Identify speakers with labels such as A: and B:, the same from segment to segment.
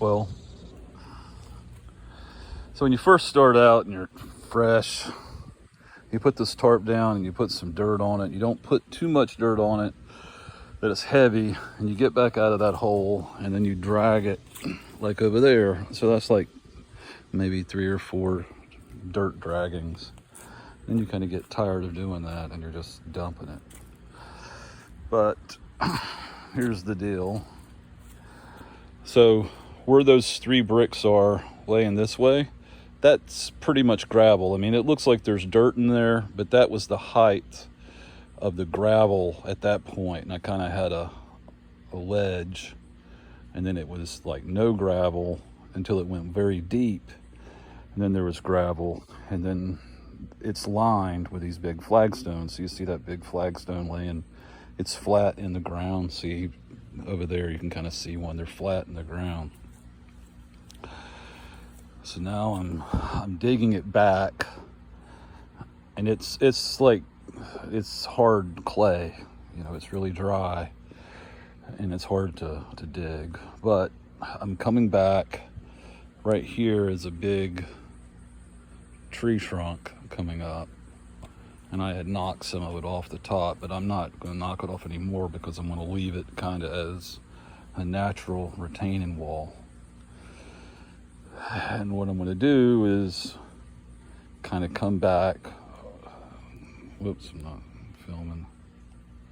A: Well, so when you first start out and you're fresh, you put this tarp down and you put some dirt on it. You don't put too much dirt on it that it's heavy, and you get back out of that hole and then you drag it like over there. So that's like maybe 3 or 4 dirt draggings. Then you kind of get tired of doing that and you're just dumping it. But here's the deal. So where those 3 bricks are laying this way, that's pretty much gravel. I mean, it looks like there's dirt in there, but that was the height of the gravel at that point. And I kind of had a ledge, and then it was like no gravel until it went very deep. And then there was gravel, and then it's lined with these big flagstones. So you see that big flagstone laying, it's flat in the ground. See over there, you can kind of see one, they're flat in the ground. So now I'm digging it back, and it's like, it's hard clay, you know, it's really dry and it's hard to dig. But I'm coming back. Right here is a big tree trunk coming up, and I had knocked some of it off the top, but I'm not going to knock it off anymore because I'm going to leave it kind of as a natural retaining wall. And what I'm going to do is kind of come back. Whoops, I'm not filming.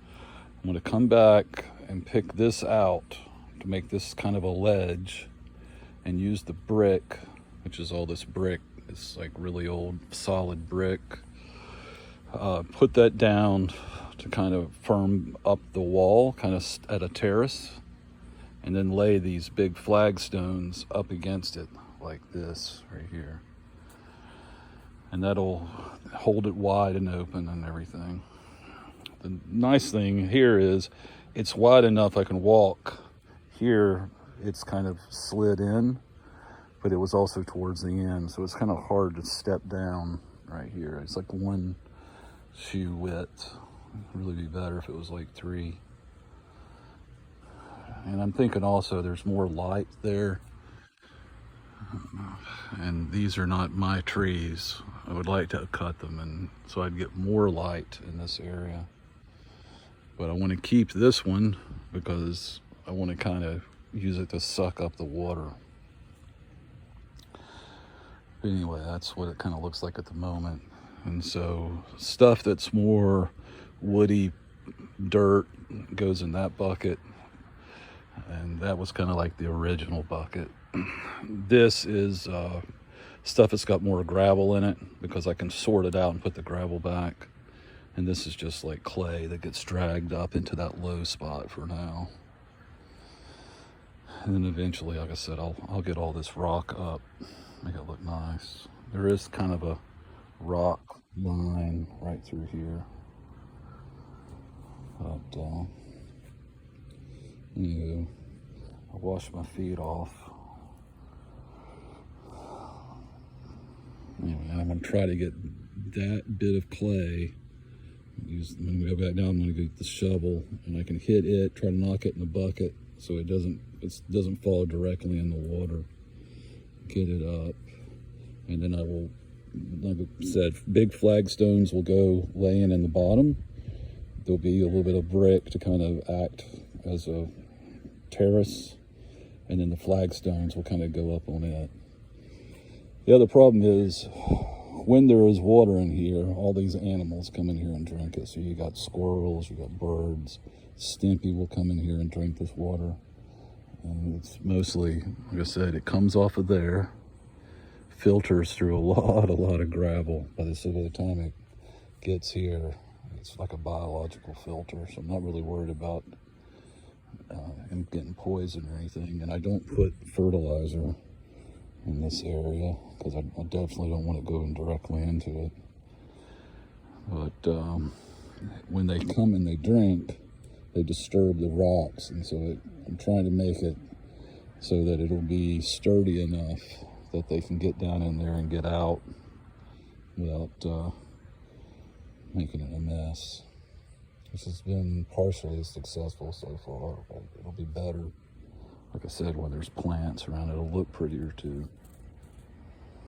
A: I'm going to come back and pick this out to make this kind of a ledge, and use the brick, which is all this brick. It's like really old solid brick. Put that down to kind of firm up the wall, kind of at a terrace, and then lay these big flagstones up against it like this right here. And that'll hold it wide and open and everything. The nice thing here is it's wide enough I can walk. Here it's kind of slid in, but it was also towards the end, so it's kind of hard to step down right here. It's like 1 shoe width. It'd really be better if it was like 3. And I'm thinking also there's more light there. And these are not my trees. I would like to cut them, and so I'd get more light in this area. But I want to keep this one because I want to kind of use it to suck up the water. But anyway, that's what it kind of looks like at the moment. And so stuff that's more woody dirt goes in that bucket, and that was kind of like the original bucket. This is stuff that's got more gravel in it because I can sort it out and put the gravel back. And this is just like clay that gets dragged up into that low spot for now. And then eventually, like I said, I'll get all this rock up, make it look nice. There is kind of a rock line right through here. But anyway, I washed my feet off. Anyway, I'm gonna try to get that bit of clay. When we go back down, I'm gonna get the shovel, and I can hit it, try to knock it in the bucket so it doesn't fall directly in the water. Get it up, and then I will, like I said, big flagstones will go laying in the bottom. There'll be a little bit of brick to kind of act as a terrace, and then the flagstones will kind of go up on it. The other problem is when there is water in here, all these animals come in here and drink it. So you got squirrels, you got birds. Stimpy will come in here and drink this water. And it's mostly, like I said, it comes off of there, filters through a lot of gravel. By the time it gets here, it's like a biological filter. So I'm not really worried about him getting poisoned or anything. And I don't put fertilizer in this area because I definitely don't want it going directly into it. But when they come and they drink, they disturb the rocks, and so I'm trying to make it so that it'll be sturdy enough that they can get down in there and get out without making it a mess. This has been partially successful so far, but it'll be better Like I said, when there's plants around, it'll look prettier too.